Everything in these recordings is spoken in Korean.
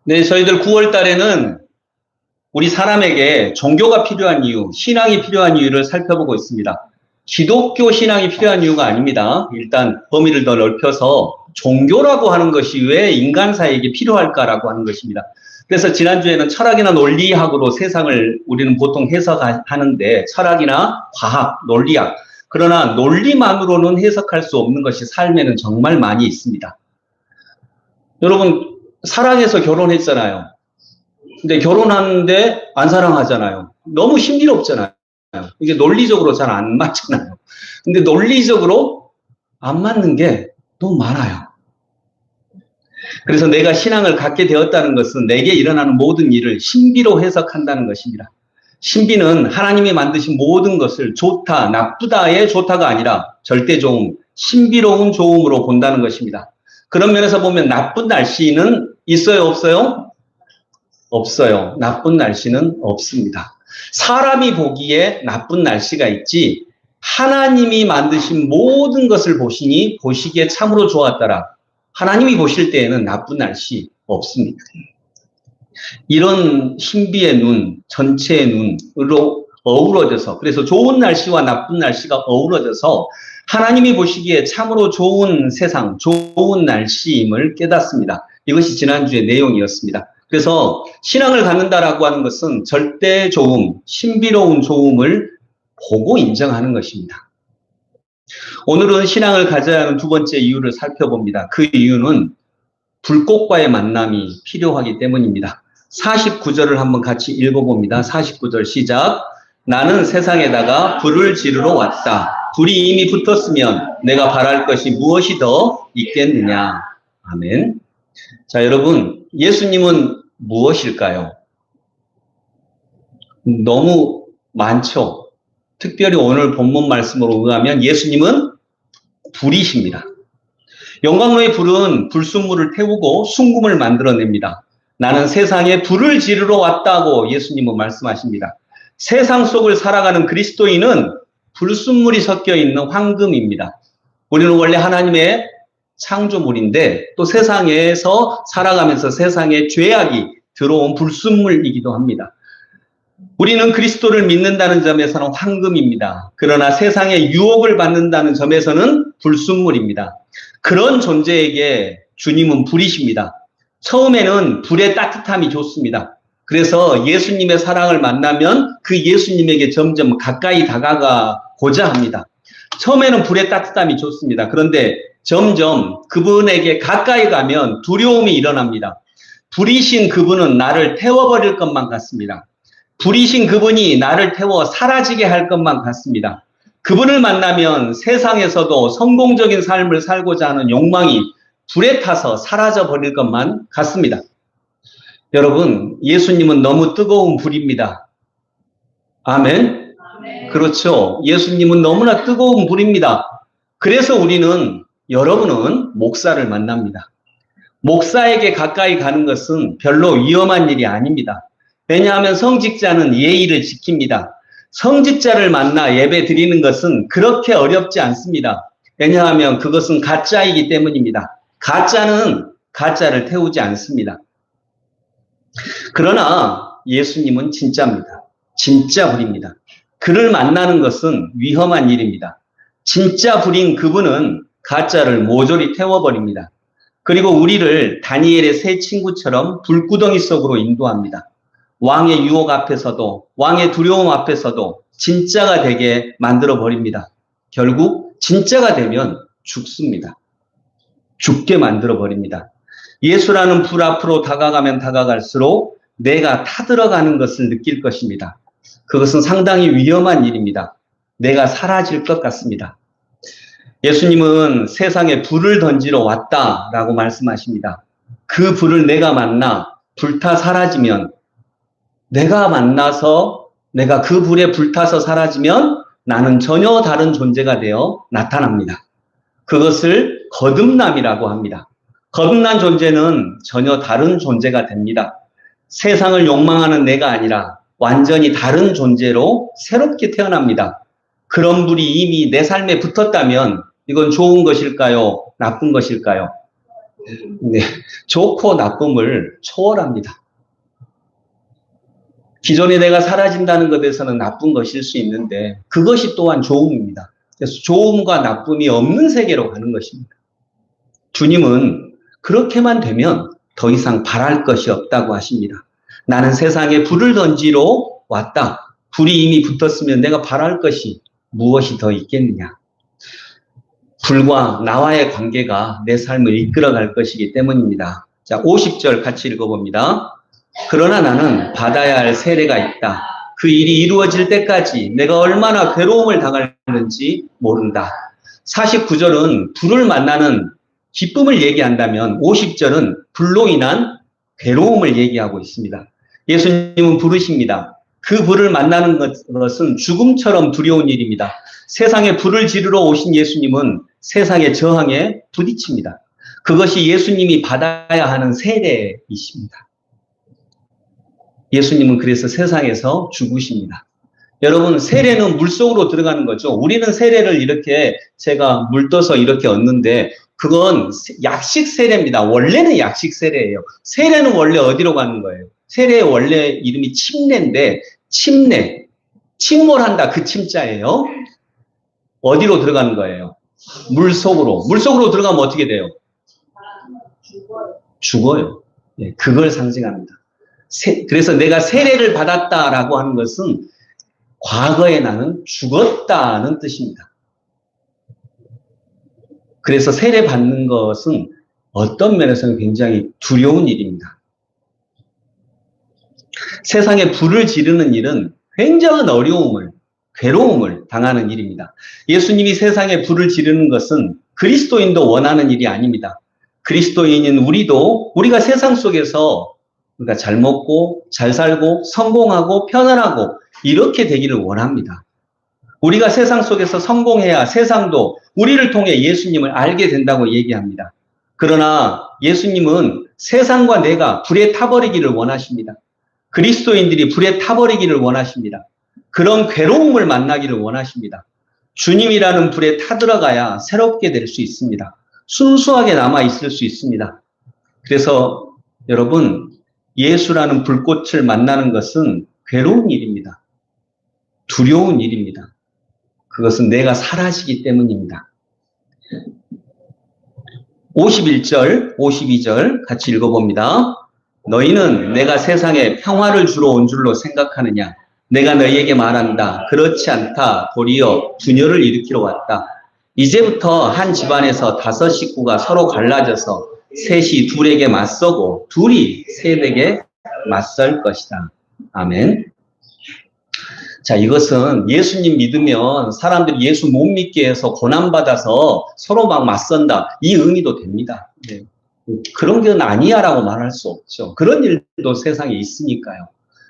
네, 저희들 9월 달에는 우리 사람에게 종교가 필요한 이유, 신앙이 필요한 이유를 살펴보고 있습니다. 기독교 신앙이 필요한 이유가 아닙니다. 일단 범위를 더 넓혀서 종교라고 하는 것이 왜 인간사에게 필요할까라고 하는 것입니다. 그래서 지난주에는 철학이나 논리학으로 세상을 우리는 보통 해석하는데 철학이나 과학, 논리학. 그러나 논리만으로는 해석할 수 없는 것이 삶에는 정말 많이 있습니다. 여러분, 사랑해서 결혼했잖아요. 근데 결혼하는데 안 사랑하잖아요. 너무 신비롭잖아요. 이게 논리적으로 잘 안 맞잖아요. 근데 논리적으로 안 맞는 게 너무 많아요. 그래서 내가 신앙을 갖게 되었다는 것은 내게 일어나는 모든 일을 신비로 해석한다는 것입니다. 신비는 하나님이 만드신 모든 것을 좋다, 나쁘다의 좋다가 아니라 절대 좋음, 신비로운 좋음으로 본다는 것입니다. 그런 면에서 보면 나쁜 날씨는 있어요, 없어요? 없어요. 나쁜 날씨는 없습니다. 사람이 보기에 나쁜 날씨가 있지 하나님이 만드신 모든 것을 보시니 보시기에 참으로 좋았더라. 하나님이 보실 때에는 나쁜 날씨 없습니다. 이런 신비의 눈, 전체의 눈으로 어우러져서, 그래서 좋은 날씨와 나쁜 날씨가 어우러져서 하나님이 보시기에 참으로 좋은 세상, 좋은 날씨임을 깨닫습니다. 이것이 지난주의 내용이었습니다. 그래서 신앙을 갖는다라고 하는 것은 절대 좋음, 신비로운 좋음을 보고 인정하는 것입니다. 오늘은 신앙을 가져야 하는 두 번째 이유를 살펴봅니다. 그 이유는 불꽃과의 만남이 필요하기 때문입니다. 49절을 한번 같이 읽어봅니다. 49절 시작. 나는 세상에다가 불을 지르러 왔다. 불이 이미 붙었으면 내가 바랄 것이 무엇이 더 있겠느냐. 아멘. 자, 여러분, 예수님은 무엇일까요? 너무 많죠. 특별히 오늘 본문 말씀으로 의하면 예수님은 불이십니다. 영광로의 불은 불순물을 태우고 순금을 만들어냅니다. 나는 세상에 불을 지르러 왔다고 예수님은 말씀하십니다. 세상 속을 살아가는 그리스도인은 불순물이 섞여 있는 황금입니다. 우리는 원래 하나님의 창조물인데 또 세상에서 살아가면서 세상에 죄악이 들어온 불순물이기도 합니다. 우리는 그리스도를 믿는다는 점에서는 황금입니다. 그러나 세상의 유혹을 받는다는 점에서는 불순물입니다. 그런 존재에게 주님은 불이십니다. 처음에는 불의 따뜻함이 좋습니다. 그래서 예수님의 사랑을 만나면 그 예수님에게 점점 가까이 다가가고자 합니다. 처음에는 불의 따뜻함이 좋습니다. 그런데 점점 그분에게 가까이 가면 두려움이 일어납니다. 불이신 그분은 나를 태워버릴 것만 같습니다. 불이신 그분이 나를 태워 사라지게 할 것만 같습니다. 그분을 만나면 세상에서도 성공적인 삶을 살고자 하는 욕망이 불에 타서 사라져버릴 것만 같습니다. 여러분, 예수님은 너무 뜨거운 불입니다. 아멘? 아멘. 그렇죠. 예수님은 너무나 뜨거운 불입니다. 그래서 여러분은 목사를 만납니다. 목사에게 가까이 가는 것은 별로 위험한 일이 아닙니다. 왜냐하면 성직자는 예의를 지킵니다. 성직자를 만나 예배 드리는 것은 그렇게 어렵지 않습니다. 왜냐하면 그것은 가짜이기 때문입니다. 가짜는 가짜를 태우지 않습니다. 그러나 예수님은 진짜입니다. 진짜 불입니다. 그를 만나는 것은 위험한 일입니다. 진짜 불인 그분은 가짜를 모조리 태워버립니다. 그리고 우리를 다니엘의 세 친구처럼 불구덩이 속으로 인도합니다. 왕의 유혹 앞에서도 왕의 두려움 앞에서도 진짜가 되게 만들어버립니다. 결국 진짜가 되면 죽습니다. 죽게 만들어버립니다. 예수라는 불 앞으로 다가가면 다가갈수록 내가 타들어가는 것을 느낄 것입니다. 그것은 상당히 위험한 일입니다. 내가 사라질 것 같습니다. 예수님은 세상에 불을 던지러 왔다라고 말씀하십니다. 그 불을 내가 만나 불타 사라지면 내가 그 불에 불타서 사라지면 나는 전혀 다른 존재가 되어 나타납니다. 그것을 거듭남이라고 합니다. 거듭난 존재는 전혀 다른 존재가 됩니다. 세상을 욕망하는 내가 아니라 완전히 다른 존재로 새롭게 태어납니다. 그런 불이 이미 내 삶에 붙었다면 이건 좋은 것일까요? 나쁜 것일까요? 네, 좋고 나쁨을 초월합니다. 기존에 내가 사라진다는 것에서는 나쁜 것일 수 있는데 그것이 또한 좋음입니다. 그래서 좋음과 나쁨이 없는 세계로 가는 것입니다. 주님은 그렇게만 되면 더 이상 바랄 것이 없다고 하십니다. 나는 세상에 불을 던지러 왔다. 불이 이미 붙었으면 내가 바랄 것이 무엇이 더 있겠느냐. 불과 나와의 관계가 내 삶을 이끌어갈 것이기 때문입니다. 자, 50절 같이 읽어봅니다. 그러나 나는 받아야 할 세례가 있다. 그 일이 이루어질 때까지 내가 얼마나 괴로움을 당할는지 모른다. 49절은 불을 만나는 기쁨을 얘기한다면 50절은 불로 인한 괴로움을 얘기하고 있습니다. 예수님은 부르십니다. 그 불을 만나는 것은 죽음처럼 두려운 일입니다. 세상에 불을 지르러 오신 예수님은 세상의 저항에 부딪힙니다. 그것이 예수님이 받아야 하는 세례이십니다. 예수님은 그래서 세상에서 죽으십니다. 여러분, 세례는 물속으로 들어가는 거죠. 우리는 세례를 이렇게 제가 물 떠서 이렇게 얻는데 그건 약식 세례입니다. 원래는 약식 세례예요. 세례는 원래 어디로 가는 거예요? 세례의 원래 이름이 침례인데 침례, 침몰한다 그 침자예요. 어디로 들어가는 거예요? 물속으로. 물속으로 들어가면 어떻게 돼요? 죽어요. 네, 그걸 상징합니다. 그래서 내가 세례를 받았다라고 하는 것은 과거에 나는 죽었다는 뜻입니다. 그래서 세례 받는 것은 어떤 면에서는 굉장히 두려운 일입니다. 세상에 불을 지르는 일은 굉장한 어려움을, 괴로움을 당하는 일입니다. 예수님이 세상에 불을 지르는 것은 그리스도인도 원하는 일이 아닙니다. 그리스도인인 우리가 세상 속에서 우리가 잘 먹고 잘 살고 성공하고 편안하고 이렇게 되기를 원합니다. 우리가 세상 속에서 성공해야 세상도 우리를 통해 예수님을 알게 된다고 얘기합니다. 그러나 예수님은 세상과 내가 불에 타버리기를 원하십니다. 그리스도인들이 불에 타버리기를 원하십니다. 그런 괴로움을 만나기를 원하십니다. 주님이라는 불에 타들어가야 새롭게 될 수 있습니다. 순수하게 남아있을 수 있습니다. 그래서 여러분, 예수라는 불꽃을 만나는 것은 괴로운 일입니다. 두려운 일입니다. 그것은 내가 사라지기 때문입니다. 51절, 52절 같이 읽어봅니다. 너희는 내가 세상에 평화를 주러 온 줄로 생각하느냐? 내가 너희에게 말한다. 그렇지 않다. 도리어 분열을 일으키러 왔다. 이제부터 한 집안에서 5 식구가 서로 갈라져서 셋이 둘에게 맞서고 둘이 셋에게 맞설 것이다. 아멘. 자, 이것은 예수님 믿으면 사람들이 예수 못 믿게 해서 고난받아서 서로 막 맞선다. 이 의미도 됩니다. 네. 그런 건 아니야라고 말할 수 없죠. 그런 일도 세상에 있으니까요.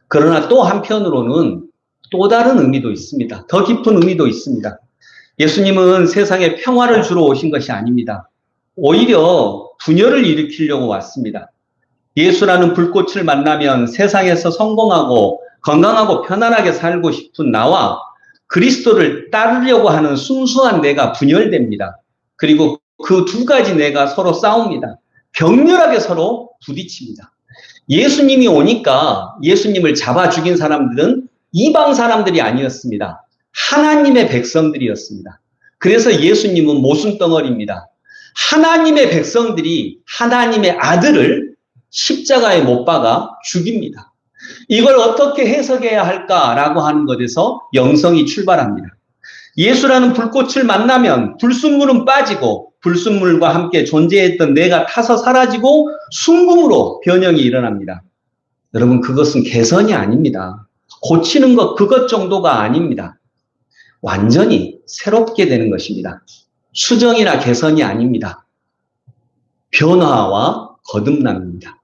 그러나 또 한편으로는 또 다른 의미도 있습니다. 더 깊은 의미도 있습니다. 예수님은 세상에 평화를 주러 오신 것이 아닙니다. 오히려 분열을 일으키려고 왔습니다. 예수라는 불꽃을 만나면 세상에서 성공하고 건강하고 편안하게 살고 싶은 나와 그리스도를 따르려고 하는 순수한 내가 분열됩니다. 그리고 그 두 가지 내가 서로 싸웁니다. 격렬하게 서로 부딪힙니다. 예수님이 오니까 예수님을 잡아 죽인 사람들은 이방 사람들이 아니었습니다. 하나님의 백성들이었습니다. 그래서 예수님은 모순덩어리입니다. 하나님의 백성들이 하나님의 아들을 십자가에 못 박아 죽입니다. 이걸 어떻게 해석해야 할까라고 하는 것에서 영성이 출발합니다. 예수라는 불꽃을 만나면 불순물은 빠지고 불순물과 함께 존재했던 내가 타서 사라지고 순금으로 변형이 일어납니다. 여러분, 그것은 개선이 아닙니다. 고치는 것 그것 정도가 아닙니다. 완전히 새롭게 되는 것입니다. 수정이나 개선이 아닙니다. 변화와 거듭남입니다.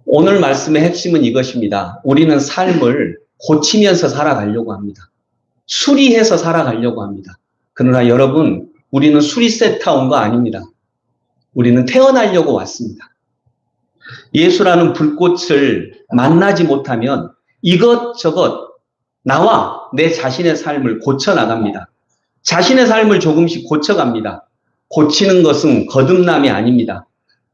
오늘 말씀의 핵심은 이것입니다. 우리는 삶을 고치면서 살아가려고 합니다. 수리해서 살아가려고 합니다. 그러나 여러분, 우리는 수리세타 온 거 아닙니다. 우리는 태어나려고 왔습니다. 예수라는 불꽃을 만나지 못하면 이것저것 나와 내 자신의 삶을 고쳐나갑니다. 자신의 삶을 조금씩 고쳐갑니다. 고치는 것은 거듭남이 아닙니다.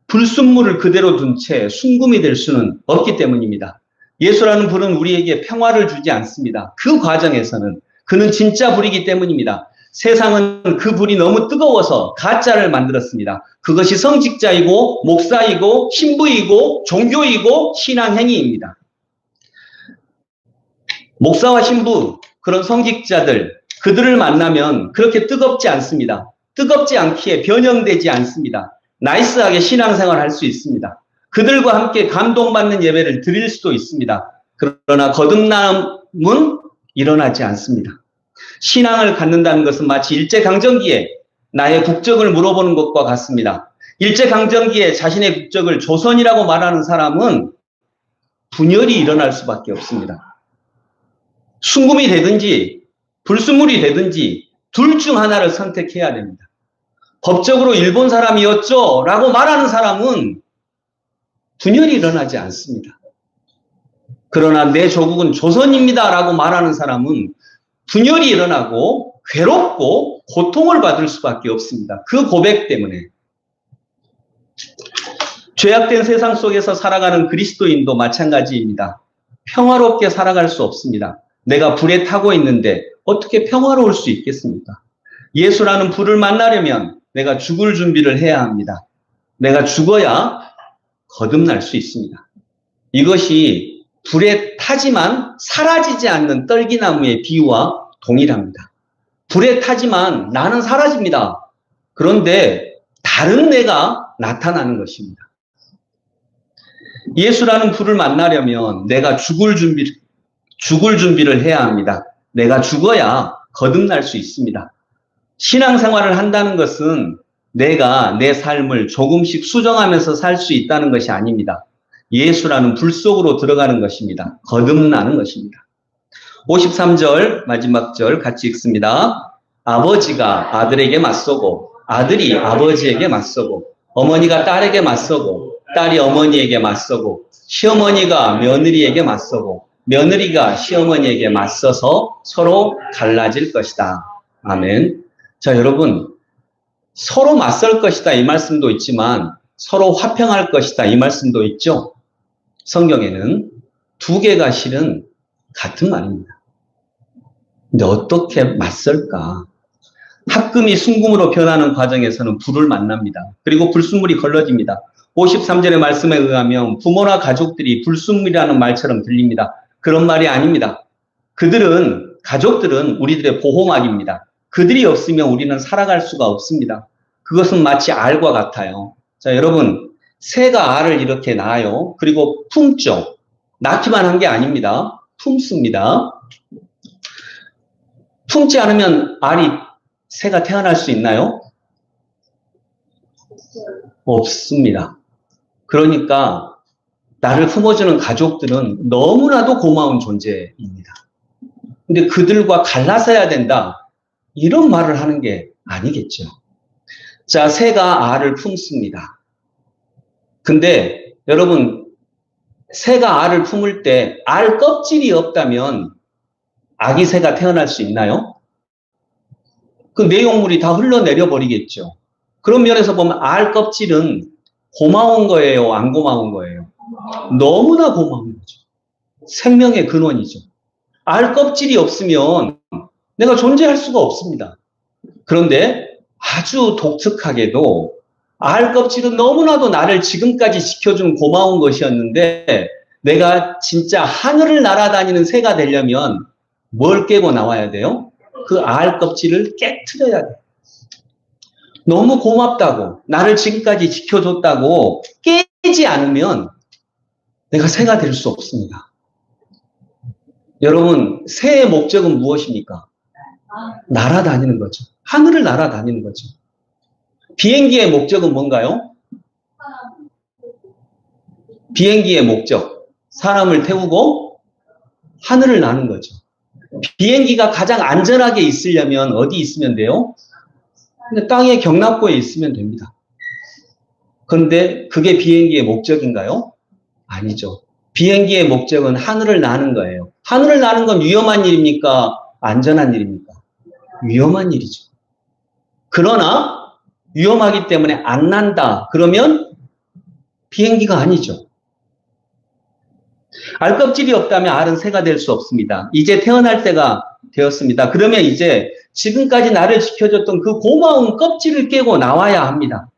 불순물을 그대로 둔 채 순금이 될 수는 없기 때문입니다. 예수라는 불은 우리에게 평화를 주지 않습니다. 그 과정에서는 그는 진짜 불이기 때문입니다. 세상은 그 불이 너무 뜨거워서 가짜를 만들었습니다. 그것이 성직자이고 목사이고 신부이고 종교이고 신앙행위입니다. 목사와 신부, 그런 성직자들, 그들을 만나면 그렇게 뜨겁지 않습니다. 뜨겁지 않기에 변형되지 않습니다. 나이스하게 신앙생활 할 수 있습니다. 그들과 함께 감동받는 예배를 드릴 수도 있습니다. 그러나 거듭남은 일어나지 않습니다. 신앙을 갖는다는 것은 마치 일제강점기에 나의 국적을 물어보는 것과 같습니다. 일제강점기에 자신의 국적을 조선이라고 말하는 사람은 분열이 일어날 수밖에 없습니다. 순금이 되든지 불순물이 되든지 둘 중 하나를 선택해야 됩니다. 법적으로 일본 사람이었죠 라고 말하는 사람은 분열이 일어나지 않습니다. 그러나 내 조국은 조선입니다 라고 말하는 사람은 분열이 일어나고 괴롭고 고통을 받을 수밖에 없습니다. 그 고백 때문에. 죄악된 세상 속에서 살아가는 그리스도인도 마찬가지입니다. 평화롭게 살아갈 수 없습니다. 내가 불에 타고 있는데 어떻게 평화로울 수 있겠습니까? 예수라는 불을 만나려면 내가 죽을 준비를 해야 합니다. 내가 죽어야 거듭날 수 있습니다. 이것이 불에 타지만 사라지지 않는 떨기나무의 비유와 동일합니다. 불에 타지만 나는 사라집니다. 그런데 다른 내가 나타나는 것입니다. 예수라는 불을 만나려면 내가 죽을 준비를 해야 합니다. 내가 죽어야 거듭날 수 있습니다. 신앙생활을 한다는 것은 내가 내 삶을 조금씩 수정하면서 살 수 있다는 것이 아닙니다. 예수라는 불 속으로 들어가는 것입니다. 거듭나는 것입니다. 53절 마지막 절 같이 읽습니다. 아버지가 아들에게 맞서고 아들이 아버지에게 맞서고 어머니가 딸에게 맞서고 딸이 어머니에게 맞서고 시어머니가 며느리에게 맞서고 며느리가 시어머니에게 맞서서 서로 갈라질 것이다. 아멘. 자, 여러분, 서로 맞설 것이다 이 말씀도 있지만 서로 화평할 것이다 이 말씀도 있죠. 성경에는 두 개가 실은 같은 말입니다. 근데 어떻게 맞설까? 합금이 순금으로 변하는 과정에서는 불을 만납니다. 그리고 불순물이 걸러집니다. 53절의 말씀에 의하면 부모나 가족들이 불순물이라는 말처럼 들립니다. 그런 말이 아닙니다. 가족들은 우리들의 보호막입니다. 그들이 없으면 우리는 살아갈 수가 없습니다. 그것은 마치 알과 같아요. 자, 여러분, 새가 알을 이렇게 낳아요. 그리고 품죠. 낳기만 한 게 아닙니다. 품습니다. 품지 않으면 새가 태어날 수 있나요? 없습니다. 그러니까 나를 품어주는 가족들은 너무나도 고마운 존재입니다. 근데 그들과 갈라서야 된다. 이런 말을 하는 게 아니겠죠. 자, 새가 알을 품습니다. 근데 여러분, 새가 알을 품을 때 알 껍질이 없다면 아기 새가 태어날 수 있나요? 그 내용물이 다 흘러내려 버리겠죠. 그런 면에서 보면 알 껍질은 고마운 거예요, 안 고마운 거예요? 너무나 고마운 거죠. 생명의 근원이죠. 알 껍질이 없으면 내가 존재할 수가 없습니다. 그런데 아주 독특하게도 알 껍질은 너무나도 나를 지금까지 지켜준 고마운 것이었는데 내가 진짜 하늘을 날아다니는 새가 되려면 뭘 깨고 나와야 돼요? 그 알 껍질을 깨트려야 돼요. 너무 고맙다고 나를 지금까지 지켜줬다고 깨지 않으면 내가 새가 될 수 없습니다. 여러분, 새의 목적은 무엇입니까? 날아다니는 거죠. 하늘을 날아다니는 거죠. 비행기의 목적은 뭔가요? 비행기의 목적, 사람을 태우고 하늘을 나는 거죠. 비행기가 가장 안전하게 있으려면 어디 있으면 돼요? 땅의 경납고에 있으면 됩니다. 그런데 그게 비행기의 목적인가요? 아니죠. 비행기의 목적은 하늘을 나는 거예요. 하늘을 나는 건 위험한 일입니까? 안전한 일입니까? 위험한 일이죠. 그러나 위험하기 때문에 안 난다. 그러면 비행기가 아니죠. 알껍질이 없다면 알은 새가 될 수 없습니다. 이제 태어날 때가 되었습니다. 그러면 이제 지금까지 나를 지켜줬던 그 고마운 껍질을 깨고 나와야 합니다.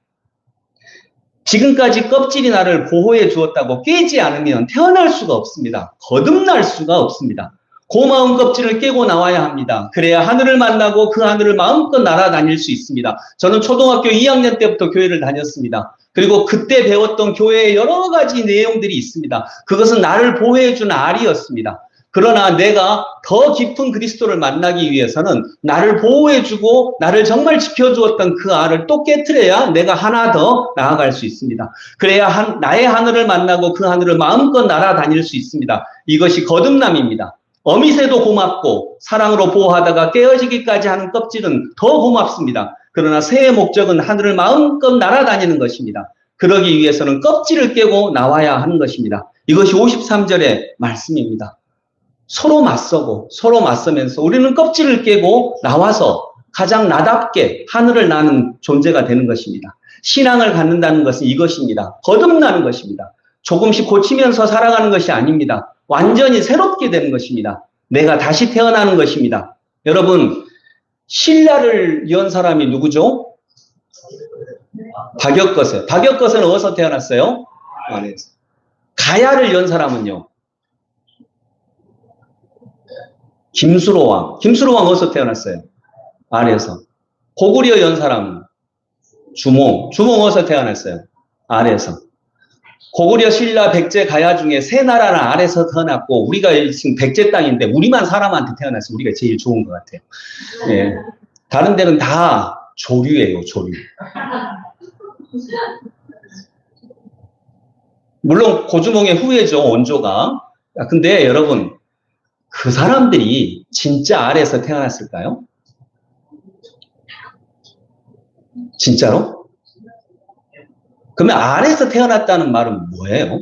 지금까지 껍질이 나를 보호해 주었다고 깨지 않으면 태어날 수가 없습니다. 거듭날 수가 없습니다. 고마운 껍질을 깨고 나와야 합니다. 그래야 하늘을 만나고 그 하늘을 마음껏 날아다닐 수 있습니다. 저는 초등학교 2학년 때부터 교회를 다녔습니다. 그리고 그때 배웠던 교회의 여러 가지 내용들이 있습니다. 그것은 나를 보호해준 알이었습니다. 그러나 내가 더 깊은 그리스도를 만나기 위해서는 나를 보호해주고 나를 정말 지켜주었던 그 알을 또 깨트려야 내가 하나 더 나아갈 수 있습니다. 그래야 나의 하늘을 만나고 그 하늘을 마음껏 날아다닐 수 있습니다. 이것이 거듭남입니다. 어미새도 고맙고 사랑으로 보호하다가 깨어지기까지 하는 껍질은 더 고맙습니다. 그러나 새의 목적은 하늘을 마음껏 날아다니는 것입니다. 그러기 위해서는 껍질을 깨고 나와야 하는 것입니다. 이것이 53절의 말씀입니다. 서로 맞서고 서로 맞서면서 우리는 껍질을 깨고 나와서 가장 나답게 하늘을 나는 존재가 되는 것입니다. 신앙을 갖는다는 것은 이것입니다. 거듭나는 것입니다. 조금씩 고치면서 살아가는 것이 아닙니다. 완전히 새롭게 되는 것입니다. 내가 다시 태어나는 것입니다. 여러분, 신라를 연 사람이 누구죠? 박역거세. 박역거세는 어디서 태어났어요? 안에서. 가야를 연 사람은요? 김수로왕. 김수로왕 어디서 태어났어요? 아래에서. 고구려 연 사람은 주몽. 주몽 어디서 태어났어요? 아래에서. 고구려, 신라, 백제, 가야 중에 세 나라는 아래에서 태어났고 우리가 지금 백제 땅인데 우리만 사람한테 태어나서 우리가 제일 좋은 것 같아요. 예. 다른 데는 다 조류예요, 조류. 물론 고주몽의 후예죠, 원조가. 근데 여러분, 그 사람들이 진짜 아래에서 태어났을까요? 진짜로? 그러면 아래에서 태어났다는 말은 뭐예요?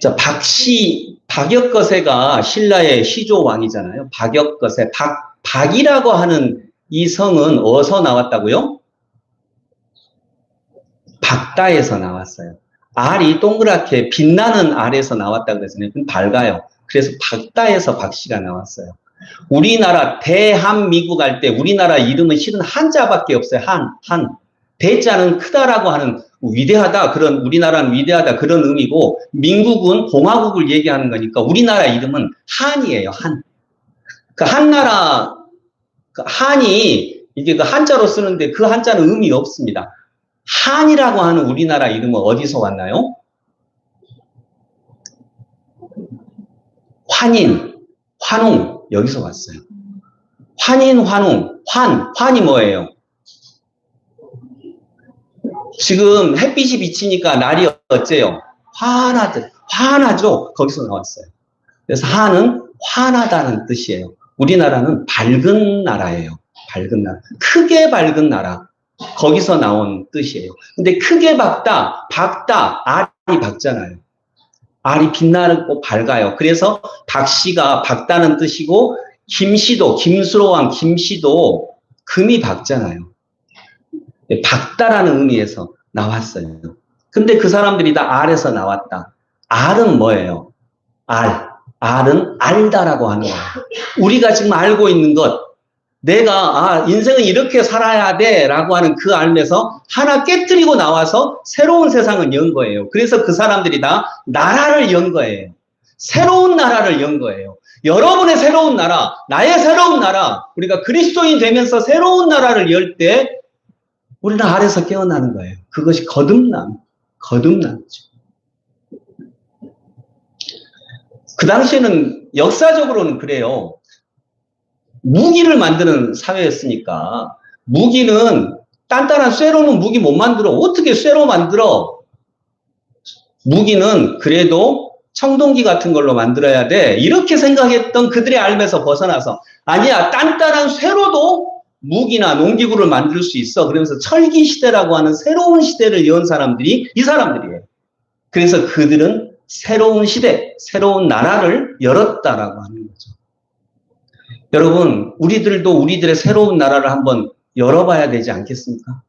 자, 박역거세가 신라의 시조왕이잖아요. 박역거세. 박이라고 하는 이 성은 어디서 나왔다고요? 박다에서 나왔어요. 알이 동그랗게 빛나는 알에서 나왔다고 그랬잖아요. 그건 밝아요. 그래서 박다에서 박씨가 나왔어요. 우리나라 대한민국 할 때 우리나라 이름은 실은 한자밖에 없어요. 한. 대자는 크다라고 하는 위대하다, 그런, 우리나라는 위대하다, 그런 의미고, 민국은 공화국을 얘기하는 거니까 우리나라 이름은 한이에요, 한. 그 한나라, 그 한이, 이게 그 한자로 쓰는데 그 한자는 의미 없습니다. 한이라고 하는 우리나라 이름은 어디서 왔나요? 환인, 환웅, 여기서 왔어요. 환인, 환웅, 환이 뭐예요? 지금 햇빛이 비치니까 날이 어째요? 환하죠? 거기서 나왔어요. 그래서 한은 환하다는 뜻이에요. 우리나라는 밝은 나라예요. 밝은 나라. 크게 밝은 나라. 거기서 나온 뜻이에요. 근데 크게 밝다, 알이 밝잖아요. 알이 빛나고 밝아요. 그래서 박씨가 밝다는 뜻이고, 김씨도, 김수로왕 김씨도 금이 밝잖아요. 밝다라는 의미에서 나왔어요. 근데 그 사람들이 다 알에서 나왔다. 알은 뭐예요? 알은 알다라고 하는 거예요. 우리가 지금 알고 있는 것, 내가 인생은 이렇게 살아야 돼 라고 하는 그 알면서 하나 깨뜨리고 나와서 새로운 세상을 연 거예요. 그래서 그 사람들이 다 나라를 연 거예요. 새로운 나라를 연 거예요. 여러분의 새로운 나라, 나의 새로운 나라, 우리가 그리스도인 되면서 새로운 나라를 열 때 우리는 아래서 깨어나는 거예요. 그것이 거듭남이죠. 그 당시에는 역사적으로는 그래요. 무기를 만드는 사회였으니까 무기는 단단한 쇠로는 무기 못 만들어. 어떻게 쇠로 만들어? 무기는 그래도 청동기 같은 걸로 만들어야 돼. 이렇게 생각했던 그들의 알면서 벗어나서 아니야, 단단한 쇠로도 무기나 농기구를 만들 수 있어. 그러면서 철기 시대라고 하는 새로운 시대를 연 사람들이 이 사람들이에요. 그래서 그들은 새로운 시대, 새로운 나라를 열었다라고 하는 거죠. 여러분, 우리들도 우리들의 새로운 나라를 한번 열어봐야 되지 않겠습니까?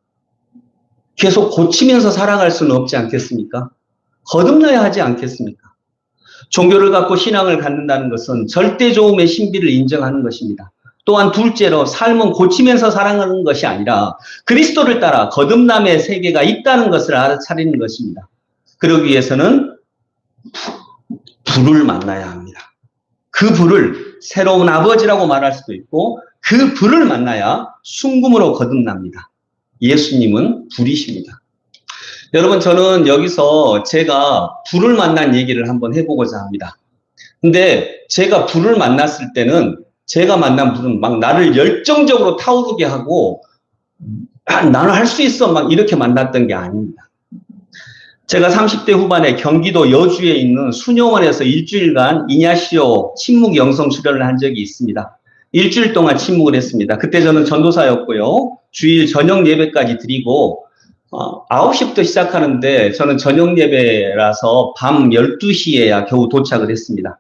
계속 고치면서 살아갈 수는 없지 않겠습니까? 거듭나야 하지 않겠습니까? 종교를 갖고 신앙을 갖는다는 것은 절대조음의 신비를 인정하는 것입니다. 또한 둘째로 삶은 고치면서 살아가는 것이 아니라 그리스도를 따라 거듭남의 세계가 있다는 것을 알아차리는 것입니다. 그러기 위해서는 불을 만나야 합니다. 그 불을 새로운 아버지라고 말할 수도 있고 그 불을 만나야 순금으로 거듭납니다. 예수님은 불이십니다. 여러분, 저는 여기서 제가 불을 만난 얘기를 한번 해보고자 합니다. 근데 제가 불을 만났을 때는 제가 만난 불은 막 나를 열정적으로 타오르게 하고 나는 할 수 있어 막 이렇게 만났던 게 아닙니다. 제가 30대 후반에 경기도 여주에 있는 수녀원에서 일주일간 이냐시오 침묵 영성 수련을 한 적이 있습니다. 일주일 동안 침묵을 했습니다. 그때 저는 전도사였고요. 주일 저녁 예배까지 드리고 9시부터 시작하는데 저는 저녁 예배라서 밤 12시에야 겨우 도착을 했습니다.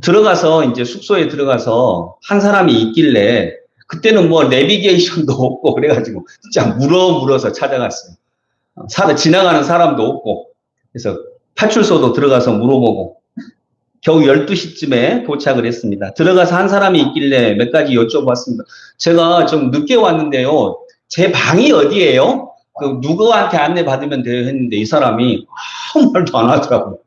들어가서 이제 숙소에 들어가서 한 사람이 있길래 그때는 뭐 내비게이션도 없고 그래가지고 진짜 물어서 찾아갔어요. 지나가는 사람도 없고 그래서 파출소도 들어가서 물어보고 겨우 12시쯤에 도착을 했습니다. 들어가서 한 사람이 있길래 몇 가지 여쭤봤습니다. 제가 좀 늦게 왔는데요. 제 방이 어디예요? 누구한테 안내받으면 돼요 했는데 이 사람이 아무 말도 안 하더라고요.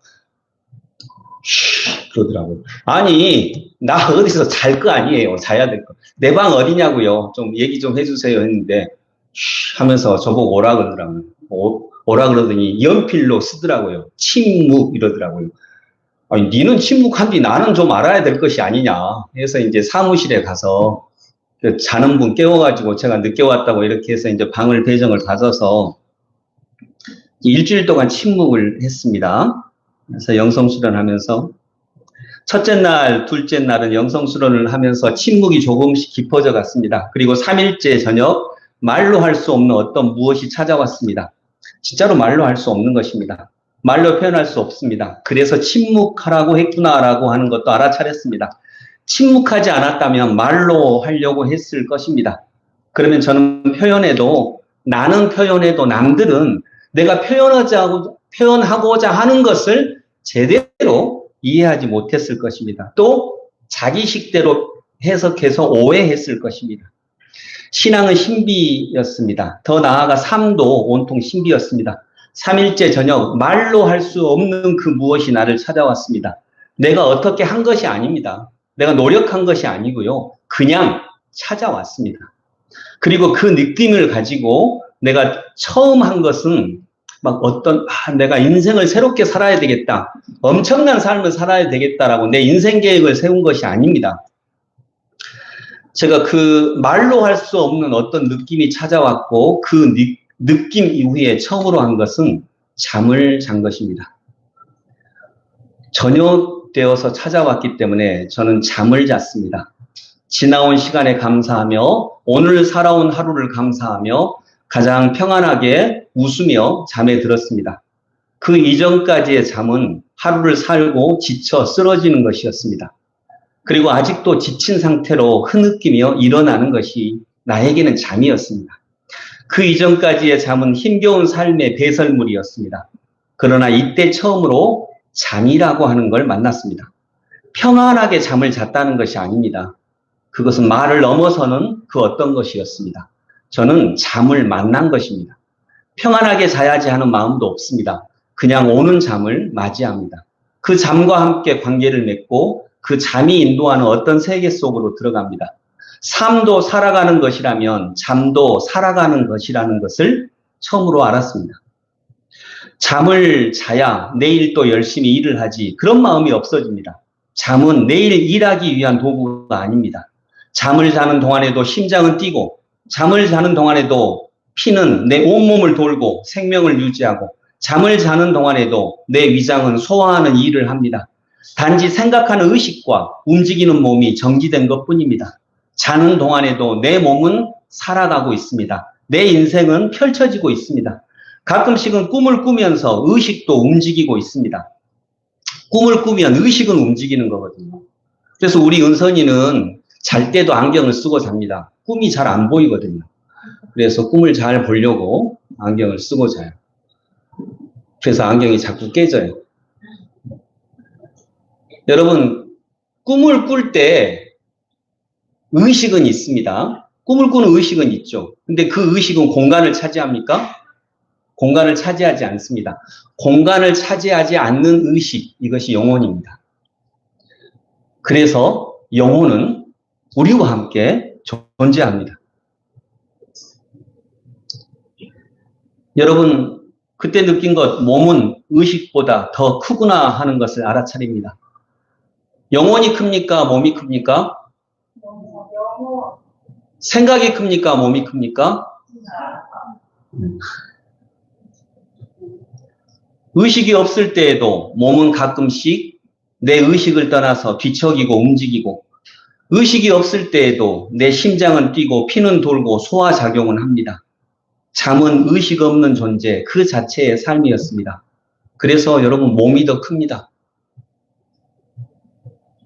그러더라고요. 아니, 나 어디서 잘 거 아니에요. 자야 될 거. 내 방 어디냐고요. 좀 얘기 좀 해주세요 했는데 하면서 저보고 오라 그러더라고요. 오라 그러더니 연필로 쓰더라고요. 침묵 이러더라고요. 아니, 니는 침묵한디 나는 좀 알아야 될 것이 아니냐. 해서 이제 사무실에 가서 자는 분 깨워가지고 제가 늦게 왔다고 이렇게 해서 이제 방을 배정을 받아서 일주일 동안 침묵을 했습니다. 그래서 영성수련 하면서 첫째 날, 둘째 날은 영성수련을 하면서 침묵이 조금씩 깊어져 갔습니다. 그리고 3일째 저녁 말로 할 수 없는 어떤 무엇이 찾아왔습니다. 진짜로 말로 할 수 없는 것입니다. 말로 표현할 수 없습니다. 그래서 침묵하라고 했구나라고 하는 것도 알아차렸습니다. 침묵하지 않았다면 말로 하려고 했을 것입니다. 그러면 저는 나는 표현해도 남들은 내가 표현하고자 하는 것을 제대로 이해하지 못했을 것입니다. 또 자기식대로 해석해서 오해했을 것입니다. 신앙은 신비였습니다. 더 나아가 삶도 온통 신비였습니다. 3일째 저녁 말로 할 수 없는 그 무엇이 나를 찾아왔습니다. 내가 어떻게 한 것이 아닙니다. 내가 노력한 것이 아니고요. 그냥 찾아왔습니다. 그리고 그 느낌을 가지고 내가 처음 한 것은 막 내가 인생을 새롭게 살아야 되겠다. 엄청난 삶을 살아야 되겠다라고 내 인생 계획을 세운 것이 아닙니다. 제가 그 말로 할 수 없는 어떤 느낌이 찾아왔고 그 느낌 이후에 처음으로 한 것은 잠을 잔 것입니다. 저녁 되어서 찾아왔기 때문에 저는 잠을 잤습니다. 지나온 시간에 감사하며 오늘 살아온 하루를 감사하며 가장 평안하게 웃으며 잠에 들었습니다. 그 이전까지의 잠은 하루를 살고 지쳐 쓰러지는 것이었습니다. 그리고 아직도 지친 상태로 흐느끼며 일어나는 것이 나에게는 잠이었습니다. 그 이전까지의 잠은 힘겨운 삶의 배설물이었습니다. 그러나 이때 처음으로 잠이라고 하는 걸 만났습니다. 평안하게 잠을 잤다는 것이 아닙니다. 그것은 말을 넘어서는 그 어떤 것이었습니다. 저는 잠을 만난 것입니다. 평안하게 자야지 하는 마음도 없습니다. 그냥 오는 잠을 맞이합니다. 그 잠과 함께 관계를 맺고 그 잠이 인도하는 어떤 세계 속으로 들어갑니다. 삶도 살아가는 것이라면 잠도 살아가는 것이라는 것을 처음으로 알았습니다. 잠을 자야 내일 또 열심히 일을 하지 그런 마음이 없어집니다. 잠은 내일 일하기 위한 도구가 아닙니다. 잠을 자는 동안에도 심장은 뛰고 잠을 자는 동안에도 피는 내 온몸을 돌고 생명을 유지하고 잠을 자는 동안에도 내 위장은 소화하는 일을 합니다. 단지 생각하는 의식과 움직이는 몸이 정지된 것뿐입니다. 자는 동안에도 내 몸은 살아가고 있습니다. 내 인생은 펼쳐지고 있습니다. 가끔씩은 꿈을 꾸면서 의식도 움직이고 있습니다. 꿈을 꾸면 의식은 움직이는 거거든요. 그래서 우리 은선이는 잘 때도 안경을 쓰고 잡니다. 꿈이 잘 안 보이거든요. 그래서 꿈을 잘 보려고 안경을 쓰고 자요. 그래서 안경이 자꾸 깨져요. 여러분, 꿈을 꿀 때 의식은 있습니다. 꿈을 꾸는 의식은 있죠. 근데 그 의식은 공간을 차지합니까? 공간을 차지하지 않습니다. 공간을 차지하지 않는 의식, 이것이 영혼입니다. 그래서 영혼은 우리와 함께 존재합니다. 여러분, 그때 느낀 것, 몸은 의식보다 더 크구나 하는 것을 알아차립니다. 영혼이 큽니까? 몸이 큽니까? 생각이 큽니까? 몸이 큽니까? 의식이 없을 때에도 몸은 가끔씩 내 의식을 떠나서 뒤척이고 움직이고, 의식이 없을 때에도 내 심장은 뛰고 피는 돌고 소화작용은 합니다. 잠은 의식 없는 존재 그 자체의 삶이었습니다. 그래서 여러분, 몸이 더 큽니다.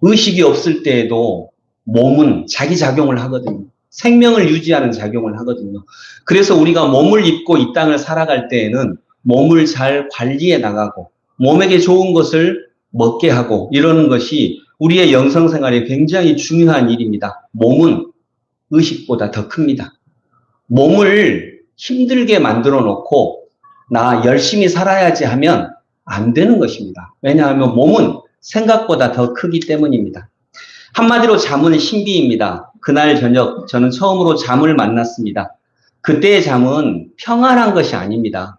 의식이 없을 때에도 몸은 자기 작용을 하거든요. 생명을 유지하는 작용을 하거든요. 그래서 우리가 몸을 입고 이 땅을 살아갈 때에는 몸을 잘 관리해 나가고 몸에게 좋은 것을 먹게 하고 이러는 것이 우리의 영성생활에 굉장히 중요한 일입니다. 몸은 의식보다 더 큽니다. 몸을 힘들게 만들어 놓고 나 열심히 살아야지 하면 안 되는 것입니다. 왜냐하면 몸은 생각보다 더 크기 때문입니다. 한마디로 잠은 신비입니다. 그날 저녁 저는 처음으로 잠을 만났습니다. 그때의 잠은 평안한 것이 아닙니다.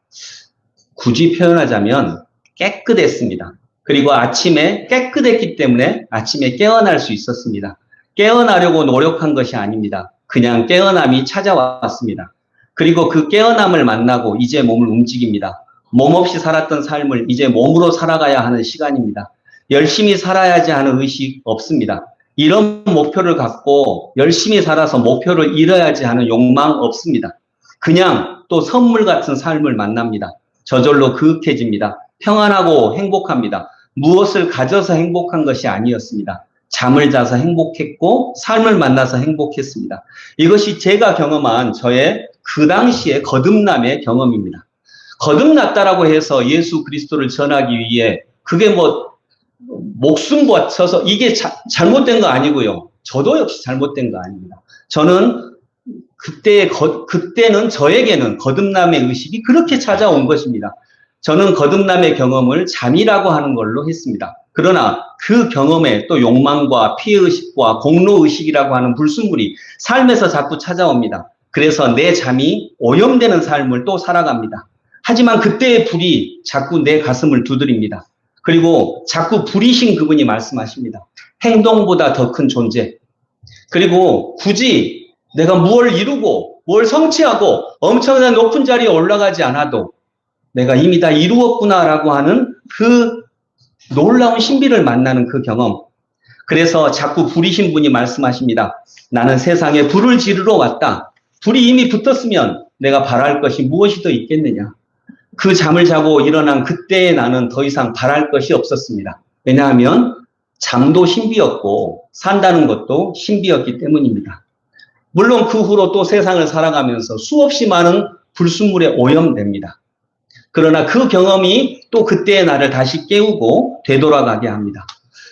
굳이 표현하자면 깨끗했습니다. 그리고 아침에 깨끗했기 때문에 아침에 깨어날 수 있었습니다. 깨어나려고 노력한 것이 아닙니다. 그냥 깨어남이 찾아왔습니다. 그리고 그 깨어남을 만나고 이제 몸을 움직입니다. 몸 없이 살았던 삶을 이제 몸으로 살아가야 하는 시간입니다. 열심히 살아야지 하는 의식 없습니다. 이런 목표를 갖고 열심히 살아서 목표를 이뤄야지 하는 욕망 없습니다. 그냥 또 선물 같은 삶을 만납니다. 저절로 그윽해집니다. 평안하고 행복합니다. 무엇을 가져서 행복한 것이 아니었습니다. 잠을 자서 행복했고 삶을 만나서 행복했습니다. 이것이 제가 경험한 저의 그 당시의 거듭남의 경험입니다. 거듭났다라고 해서 예수 그리스도를 전하기 위해 그게 뭐 목숨 바쳐서 이게 잘못된 거 아니고요. 저도 역시 잘못된 거 아닙니다. 저는 그때는 저에게는 거듭남의 의식이 그렇게 찾아온 것입니다. 저는 거듭남의 경험을 잠이라고 하는 걸로 했습니다. 그러나 그 경험에 또 욕망과 피해의식과 공로의식이라고 하는 불순물이 삶에서 자꾸 찾아옵니다. 그래서 내 잠이 오염되는 삶을 또 살아갑니다. 하지만 그때의 불이 자꾸 내 가슴을 두드립니다. 그리고 자꾸 불이신 그분이 말씀하십니다. 행동보다 더 큰 존재. 그리고 굳이 내가 뭘 이루고 뭘 성취하고 엄청난 높은 자리에 올라가지 않아도 내가 이미 다 이루었구나라고 하는 그 놀라운 신비를 만나는 그 경험. 그래서 자꾸 불이신 분이 말씀하십니다. 나는 세상에 불을 지르러 왔다. 불이 이미 붙었으면 내가 바랄 것이 무엇이 더 있겠느냐. 그 잠을 자고 일어난 그때의 나는 더 이상 바랄 것이 없었습니다. 왜냐하면 잠도 신비였고 산다는 것도 신비였기 때문입니다. 물론 그 후로 또 세상을 살아가면서 수없이 많은 불순물에 오염됩니다. 그러나 그 경험이 또 그때의 나를 다시 깨우고 되돌아가게 합니다.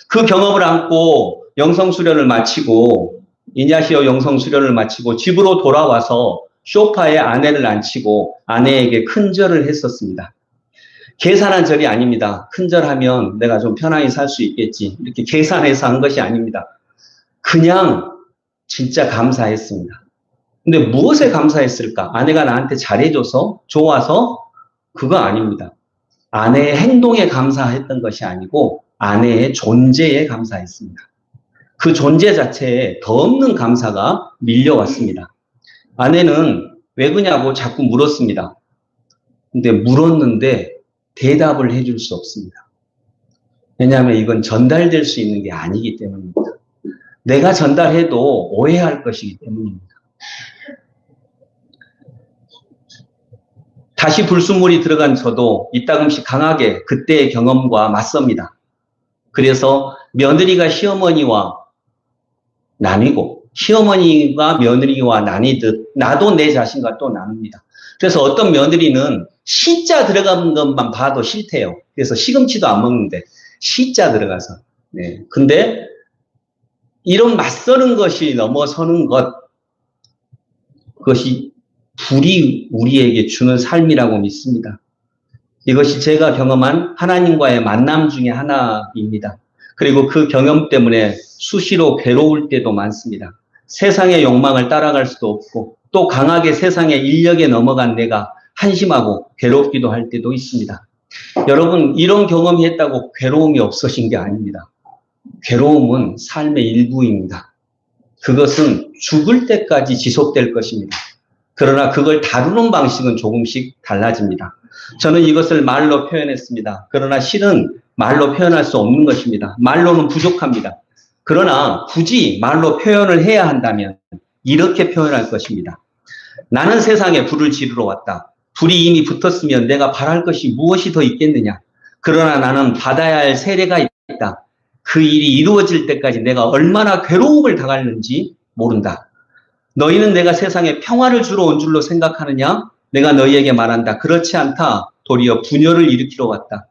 그 경험을 안고 영성수련을 마치고 이냐시오 영성수련을 마치고 집으로 돌아와서 소파에 아내를 앉히고 아내에게 큰절을 했었습니다. 계산한 절이 아닙니다. 큰절하면 내가 좀 편안히 살 수 있겠지. 이렇게 계산해서 한 것이 아닙니다. 그냥 진짜 감사했습니다. 근데 무엇에 감사했을까? 아내가 나한테 잘해줘서 좋아서 그거 아닙니다. 아내의 행동에 감사했던 것이 아니고 아내의 존재에 감사했습니다. 그 존재 자체에 더 없는 감사가 밀려왔습니다. 아내는 왜 그냐고 자꾸 물었습니다. 근데 물었는데 대답을 해줄 수 없습니다. 왜냐하면 이건 전달될 수 있는 게 아니기 때문입니다. 내가 전달해도 오해할 것이기 때문입니다. 다시 불순물이 들어간 저도 이따금씩 강하게 그때의 경험과 맞섭니다. 그래서 며느리가 시어머니와 나뉘고 시어머니가 며느리와 나뉘듯 나도 내 자신과 또 나눕니다. 그래서 어떤 며느리는 시자 들어간 것만 봐도 싫대요. 그래서 시금치도 안 먹는데 시자 들어가서. 네. 근데 이런 맞서는 것이 넘어서는 그것이 불이 우리에게 주는 삶이라고 믿습니다. 이것이 제가 경험한 하나님과의 만남 중에 하나입니다. 그리고 그 경험 때문에 수시로 괴로울 때도 많습니다. 세상의 욕망을 따라갈 수도 없고 또 강하게 세상의 인력에 넘어간 내가 한심하고 괴롭기도 할 때도 있습니다. 여러분, 이런 경험이 했다고 괴로움이 없어진 게 아닙니다. 괴로움은 삶의 일부입니다. 그것은 죽을 때까지 지속될 것입니다. 그러나 그걸 다루는 방식은 조금씩 달라집니다. 저는 이것을 말로 표현했습니다. 그러나 실은 말로 표현할 수 없는 것입니다. 말로는 부족합니다. 그러나 굳이 말로 표현을 해야 한다면 이렇게 표현할 것입니다. 나는 세상에 불을 지르러 왔다. 불이 이미 붙었으면 내가 바랄 것이 무엇이 더 있겠느냐. 그러나 나는 받아야 할 세례가 있다. 그 일이 이루어질 때까지 내가 얼마나 괴로움을 당하는지 모른다. 너희는 내가 세상에 평화를 주러 온 줄로 생각하느냐? 내가 너희에게 말한다. 그렇지 않다. 도리어 분열을 일으키러 왔다.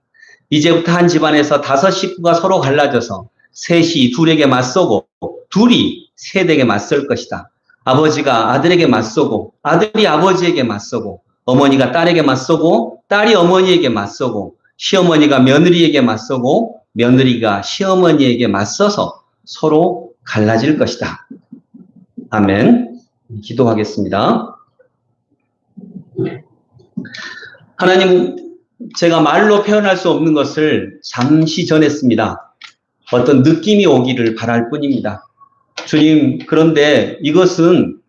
이제부터 한 집안에서 5 식구가 서로 갈라져서 셋이 둘에게 맞서고 둘이 셋에게 맞설 것이다. 아버지가 아들에게 맞서고 아들이 아버지에게 맞서고 어머니가 딸에게 맞서고 딸이 어머니에게 맞서고 시어머니가 며느리에게 맞서고 며느리가 시어머니에게 맞서서 서로 갈라질 것이다. 아멘. 기도하겠습니다. 하나님, 제가 말로 표현할 수 없는 것을 잠시 전했습니다. 어떤 느낌이 오기를 바랄 뿐입니다. 주님, 그런데 이것은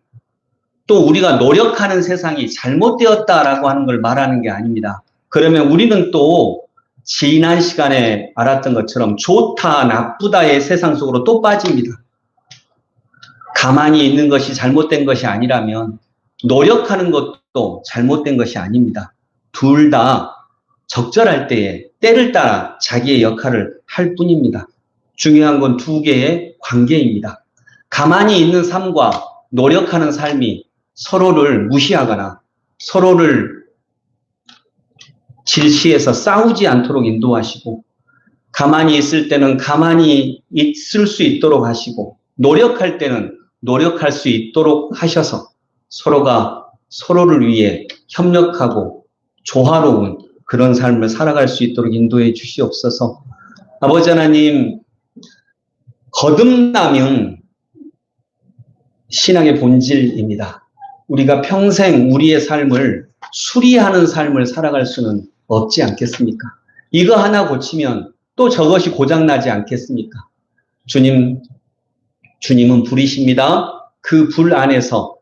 또 우리가 노력하는 세상이 잘못되었다라고 하는 걸 말하는 게 아닙니다. 그러면 우리는 또 지난 시간에 알았던 것처럼 좋다, 나쁘다의 세상 속으로 또 빠집니다. 가만히 있는 것이 잘못된 것이 아니라면 노력하는 것도 잘못된 것이 아닙니다. 둘 다 적절할 때에 때를 따라 자기의 역할을 할 뿐입니다. 중요한 건 2개의 관계입니다. 가만히 있는 삶과 노력하는 삶이 서로를 무시하거나 서로를 질시해서 싸우지 않도록 인도하시고 가만히 있을 때는 가만히 있을 수 있도록 하시고 노력할 때는 노력할 수 있도록 하셔서 서로가 서로를 위해 협력하고 조화로운 그런 삶을 살아갈 수 있도록 인도해 주시옵소서. 아버지 하나님, 거듭남은 신앙의 본질입니다. 우리가 평생 우리의 삶을 수리하는 삶을 살아갈 수는 없지 않겠습니까? 이거 하나 고치면 또 저것이 고장나지 않겠습니까? 주님은 불이십니다. 그 불 안에서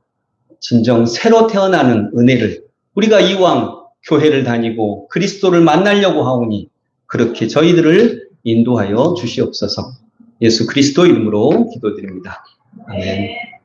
진정 새로 태어나는 은혜를 우리가 이왕 교회를 다니고 그리스도를 만나려고 하오니 그렇게 저희들을 인도하여 주시옵소서. 예수 그리스도 이름으로 기도드립니다. 아멘.